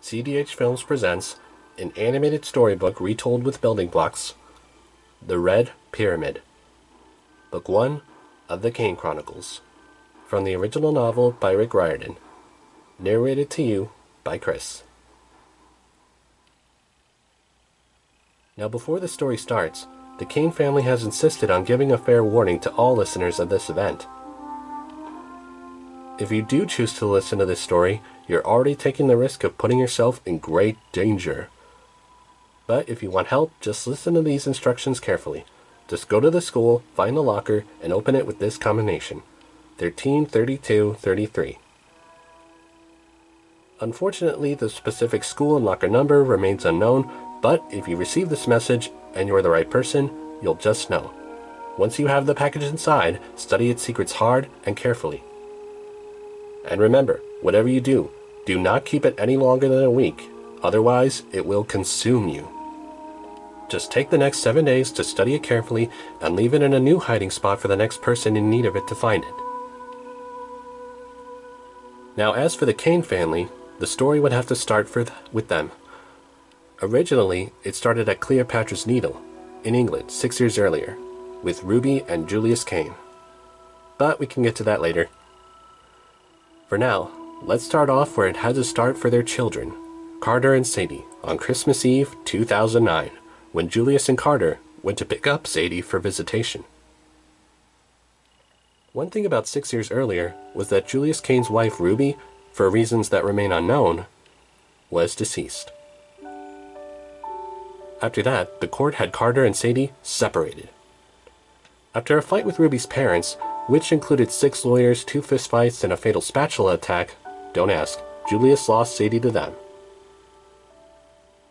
CDH Films presents an animated storybook retold with building blocks, The Red Pyramid, Book 1 of the Kane Chronicles, from the original novel by Rick Riordan, narrated to you by Chris. Now before the story starts, the Kane family has insisted on giving a fair warning to all listeners of this event. If you do choose to listen to this story, you're already taking the risk of putting yourself in great danger. But if you want help, just listen to these instructions carefully. Just go to the school, find the locker, and open it with this combination: 133233. Unfortunately, the specific school and locker number remains unknown, but if you receive this message and you're the right person, you'll just know. Once you have the package inside, study its secrets hard and carefully. And remember, whatever you do, do not keep it any longer than a week, otherwise it will consume you. Just take the next 7 days to study it carefully and leave it in a new hiding spot for the next person in need of it to find it. Now as for the Kane family, the story would have to start with them. Originally, it started at Cleopatra's Needle, in England, 6 years earlier, with Ruby and Julius Kane. But we can get to that later. For now, let's start off where it had to start for their children, Carter and Sadie, on Christmas Eve 2009, when Julius and Carter went to pick up Sadie for visitation. One thing about 6 years earlier was that Julius Kane's wife Ruby, for reasons that remain unknown, was deceased. After that, the court had Carter and Sadie separated. After a fight with Ruby's parents, which included 6 lawyers, 2 fistfights, and a fatal spatula attack, don't ask, Julius lost Sadie to them.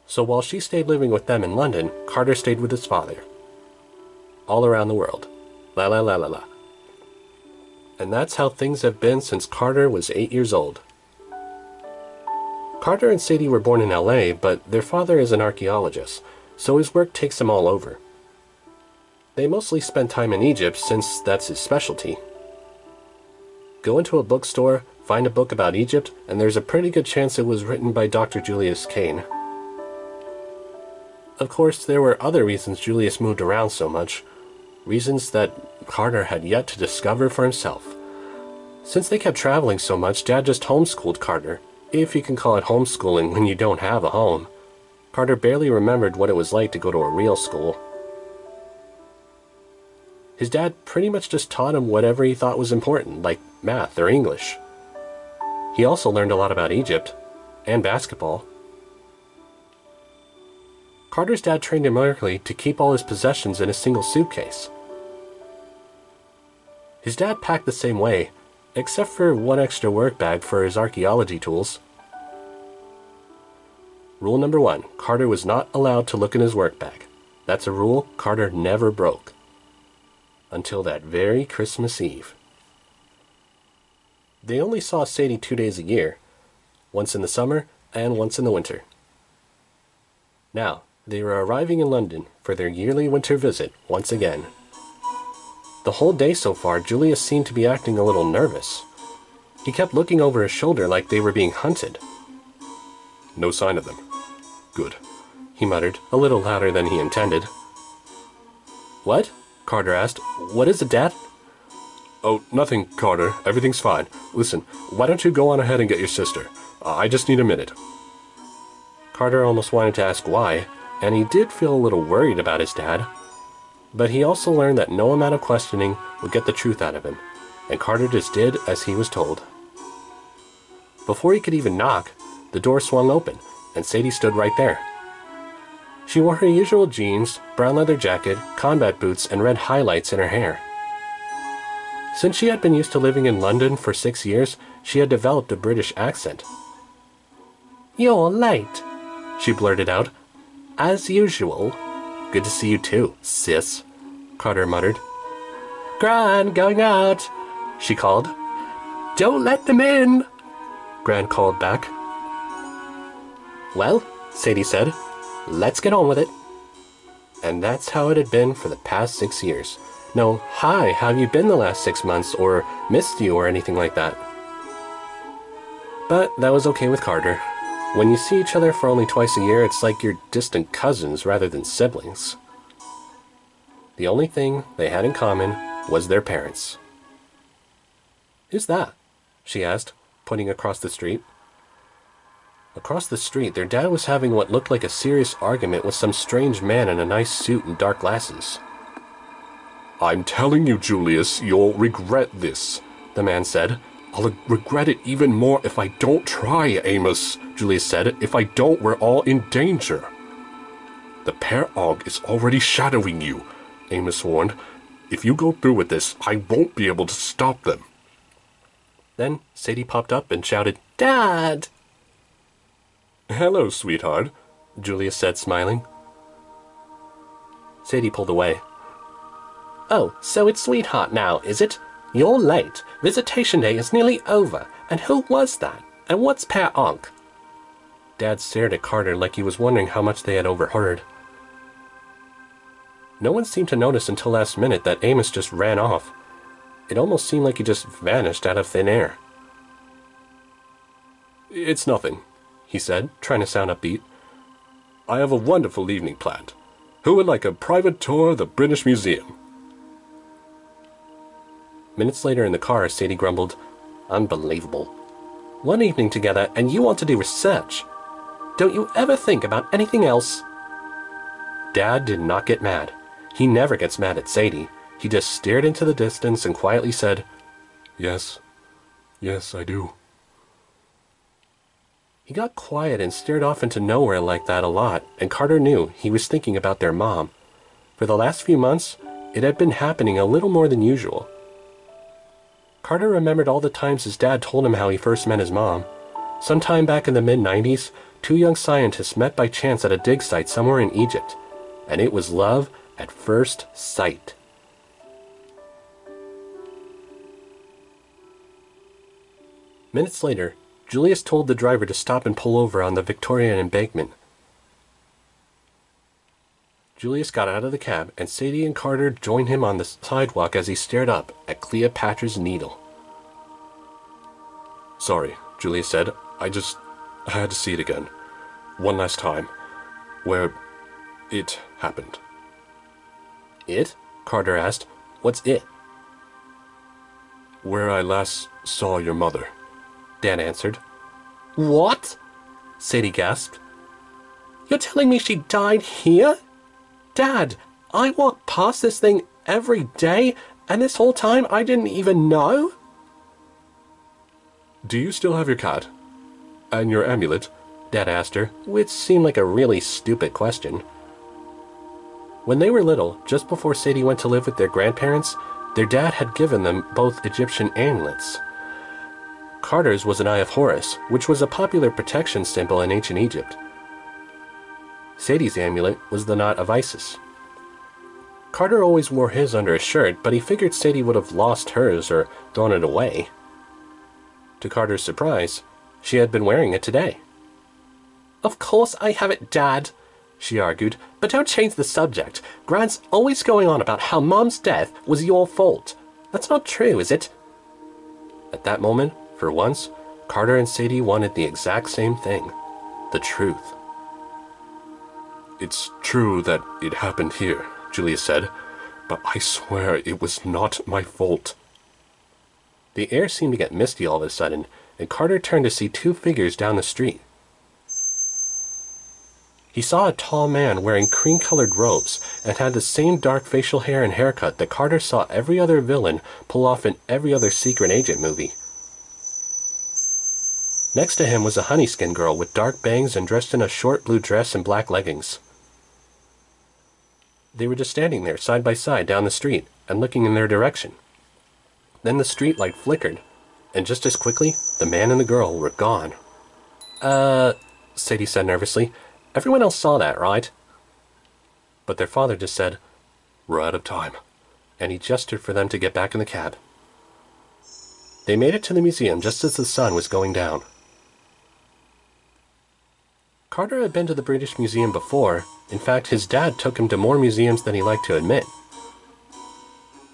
So while she stayed living with them in London, Carter stayed with his father. All around the world. La la la la la. And that's how things have been since Carter was 8 years old. Carter and Sadie were born in LA, but their father is an archaeologist, so his work takes him all over. They mostly spend time in Egypt since that's his specialty. Go into a bookstore, find a book about Egypt, and there's a pretty good chance it was written by Dr. Julius Kane. Of course, there were other reasons Julius moved around so much, reasons that Carter had yet to discover for himself. Since they kept traveling so much, Dad just homeschooled Carter, if you can call it homeschooling when you don't have a home. Carter barely remembered what it was like to go to a real school. His dad pretty much just taught him whatever he thought was important, like math or English. He also learned a lot about Egypt, and basketball. Carter's dad trained him early to keep all his possessions in a single suitcase. His dad packed the same way, except for one extra work bag for his archaeology tools. Rule number 1, Carter was not allowed to look in his work bag. That's a rule Carter never broke. Until that very Christmas Eve. They only saw Sadie 2 days a year, once in the summer and once in the winter. Now, they were arriving in London for their yearly winter visit once again. The whole day so far, Julius seemed to be acting a little nervous. He kept looking over his shoulder like they were being hunted. "No sign of them. Good," he muttered, a little louder than he intended. "What?" Carter asked. "What is it, Dad?" "Oh, nothing, Carter. Everything's fine. Listen, why don't you go on ahead and get your sister? I just need a minute." Carter almost wanted to ask why, and he did feel a little worried about his dad. But he also learned that no amount of questioning would get the truth out of him, and Carter just did as he was told. Before he could even knock, the door swung open, and Sadie stood right there. She wore her usual jeans, brown leather jacket, combat boots, and red highlights in her hair. Since she had been used to living in London for 6 years, she had developed a British accent. "You're late," she blurted out. "As usual." "Good to see you too, sis," Carter muttered. "Gran, going out," she called. "Don't let them in," Gran called back. "Well," Sadie said, "let's get on with it." And that's how it had been for the past 6 years. No, "Hi, how have you been the last 6 months?" or "missed you" or anything like that. But that was okay with Carter. When you see each other for only twice a year, it's like you're distant cousins rather than siblings. The only thing they had in common was their parents. "Who's that?" she asked, pointing across the street. Across the street, their dad was having what looked like a serious argument with some strange man in a nice suit and dark glasses. "I'm telling you, Julius, you'll regret this," the man said. "I'll regret it even more if I don't try, Amos," Julius said. "If I don't, we're all in danger." "The Per Og is already shadowing you," Amos warned. "If you go through with this, I won't be able to stop them." Then Sadie popped up and shouted, "Dad!" "Hello, sweetheart," Julius said, smiling. Sadie pulled away. "Oh, so it's sweetheart now, is it? You're late. Visitation day is nearly over. And who was that? And what's Per Og?" Dad stared at Carter like he was wondering how much they had overheard. No one seemed to notice until last minute that Amos just ran off. It almost seemed like he just vanished out of thin air. "It's nothing," he said, trying to sound upbeat. "I have a wonderful evening planned. Who would like a private tour of the British Museum?" Minutes later in the car, Sadie grumbled, "Unbelievable. One evening together and you want to do research. Don't you ever think about anything else?" Dad did not get mad. He never gets mad at Sadie. He just stared into the distance and quietly said, Yes, I do." He got quiet and stared off into nowhere like that a lot, and Carter knew he was thinking about their mom. For the last few months, it had been happening a little more than usual. Carter remembered all the times his dad told him how he first met his mom. Sometime back in the mid-90s, two young scientists met by chance at a dig site somewhere in Egypt, and it was love at first sight. Minutes later, Julius told the driver to stop and pull over on the Victorian embankment. Julius got out of the cab, and Sadie and Carter joined him on the sidewalk as he stared up at Cleopatra's Needle. "Sorry," Julius said. I had to see it again. One last time. Where it happened." "It?" Carter asked. "What's it?" "Where I last saw your mother," Dan answered. "What?" Sadie gasped. "You're telling me she died here? Dad, I walk past this thing every day, and this whole time I didn't even know?" "Do you still have your cat? And your amulet?" Dad asked her, which seemed like a really stupid question. When they were little, just before Sadie went to live with their grandparents, their dad had given them both Egyptian amulets. Carter's was an Eye of Horus, which was a popular protection symbol in ancient Egypt. Sadie's amulet was the Knot of Isis. Carter always wore his under his shirt, but he figured Sadie would have lost hers or thrown it away. To Carter's surprise, she had been wearing it today. "Of course I have it, Dad," she argued, "but don't change the subject. Grant's always going on about how Mom's death was your fault. That's not true, is it?" At that moment, for once, Carter and Sadie wanted the exact same thing: the truth. "It's true that it happened here," Julius said, "but I swear it was not my fault." The air seemed to get misty all of a sudden, and Carter turned to see two figures down the street. He saw a tall man wearing cream-colored robes and had the same dark facial hair and haircut that Carter saw every other villain pull off in every other secret agent movie. Next to him was a honey-skinned girl with dark bangs and dressed in a short blue dress and black leggings. They were just standing there side by side down the street and looking in their direction. Then the street light flickered, and just as quickly, the man and the girl were gone. Sadie said nervously. "Everyone else saw that, right?" But their father just said, "We're out of time," and he gestured for them to get back in the cab. They made it to the museum just as the sun was going down. Carter had been to the British Museum before. In fact, his dad took him to more museums than he liked to admit.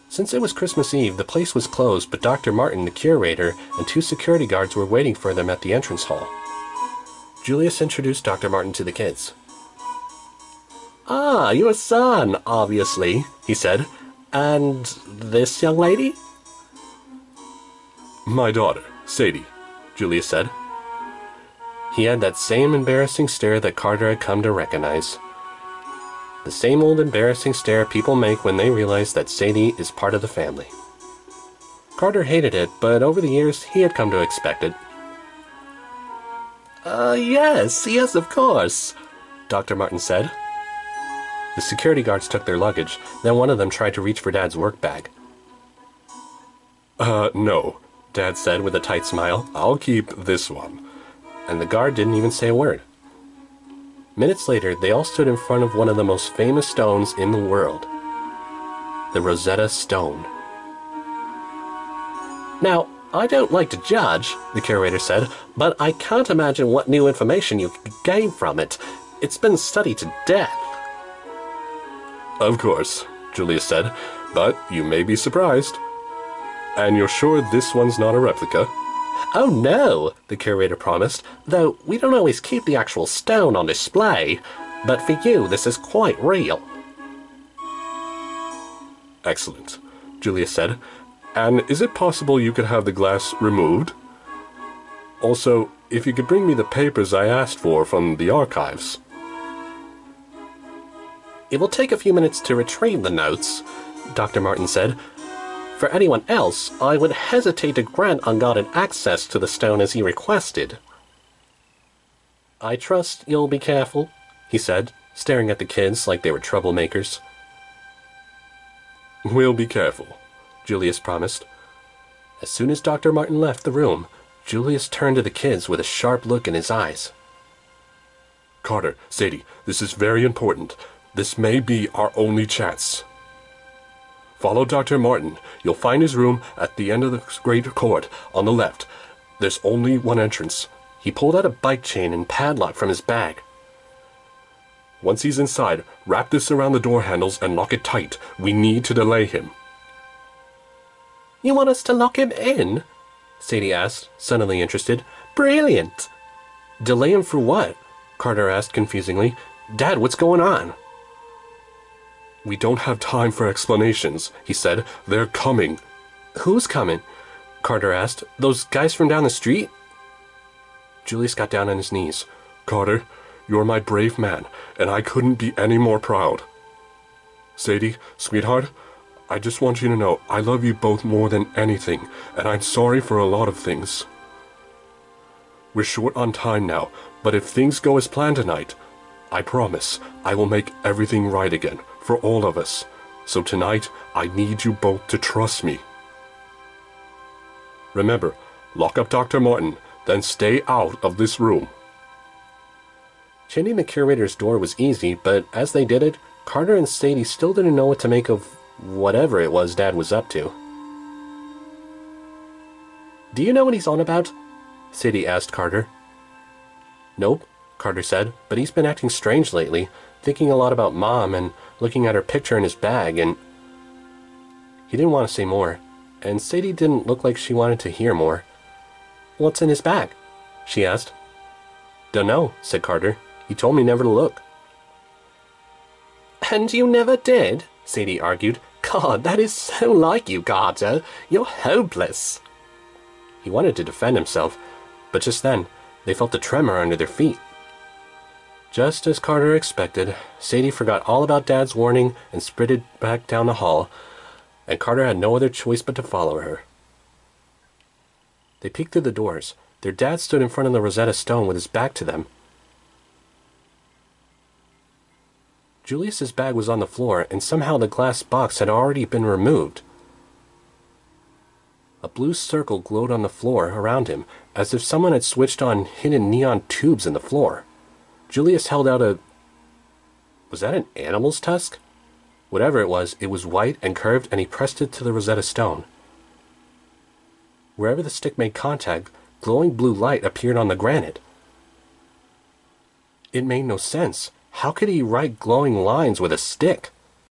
Since it was Christmas Eve, the place was closed, but Dr. Martin, the curator, and two security guards were waiting for them at the entrance hall. Julius introduced Dr. Martin to the kids. "Ah, your son, obviously," he said. "And this young lady?" "My daughter, Sadie," Julius said. He had that same embarrassing stare that Carter had come to recognize. The same old embarrassing stare people make when they realize that Sadie is part of the family. Carter hated it, but over the years he had come to expect it. Yes, of course," Dr. Martin said. The security guards took their luggage, then one of them tried to reach for Dad's work bag. No," Dad said with a tight smile, "I'll keep this one." and the guard didn't even say a word. Minutes later, they all stood in front of one of the most famous stones in the world. The Rosetta Stone. "Now, I don't like to judge," the curator said, "but I can't imagine what new information you could gain from it. It's been studied to death." "Of course," Julius said, "but you may be surprised. And you're sure this one's not a replica?" "Oh no," the curator promised, "though we don't always keep the actual stone on display. But for you, this is quite real." "Excellent," Julius said. "And is it possible you could have the glass removed? Also, if you could bring me the papers I asked for from the archives." "It will take a few minutes to retrieve the notes," Dr. Martin said. "For anyone else, I would hesitate to grant unguarded access to the stone as he requested." "I trust you'll be careful," he said, staring at the kids like they were troublemakers. "We'll be careful," Julius promised. As soon as Dr. Martin left the room, Julius turned to the kids with a sharp look in his eyes. "Carter, Sadie, this is very important. This may be our only chance. Follow Dr. Martin. You'll find his room at the end of the great court, on the left. There's only one entrance." He pulled out a bike chain and padlock from his bag. "Once he's inside, wrap this around the door handles and lock it tight. We need to delay him." "You want us to lock him in?" Sadie asked, suddenly interested. "Brilliant!" "Delay him for what?" Carter asked confusedly. "Dad, what's going on?" "We don't have time for explanations," he said. "They're coming." "Who's coming?" Carter asked. "Those guys from down the street?" Julius got down on his knees. "Carter, you're my brave man, and I couldn't be any more proud. Sadie, sweetheart, I just want you to know I love you both more than anything, and I'm sorry for a lot of things. We're short on time now, but if things go as planned tonight, I promise I will make everything right again for all of us. So tonight, I need you both to trust me. Remember, lock up Dr. Martin, then stay out of this room." Chaining the curator's door was easy, but as they did it, Carter and Sadie still didn't know what to make of whatever it was Dad was up to. "Do you know what he's on about?" Sadie asked Carter. "Nope," Carter said, "but he's been acting strange lately, thinking a lot about Mom and looking at her picture in his bag, and..." He didn't want to say more, and Sadie didn't look like she wanted to hear more. "What's in his bag?" she asked. "Dunno," said Carter. "He told me never to look." "And you never did?" Sadie argued. "God, that is so like you, Carter. You're hopeless." He wanted to defend himself, but just then, they felt a tremor under their feet. Just as Carter expected, Sadie forgot all about Dad's warning and sprinted back down the hall, and Carter had no other choice but to follow her. They peeked through the doors. Their dad stood in front of the Rosetta Stone with his back to them. Julius's bag was on the floor, and somehow the glass box had already been removed. A blue circle glowed on the floor around him, as if someone had switched on hidden neon tubes in the floor. Julius held out a... Was that an animal's tusk? Whatever it was white and curved, and he pressed it to the Rosetta Stone. Wherever the stick made contact, glowing blue light appeared on the granite. It made no sense. How could he write glowing lines with a stick?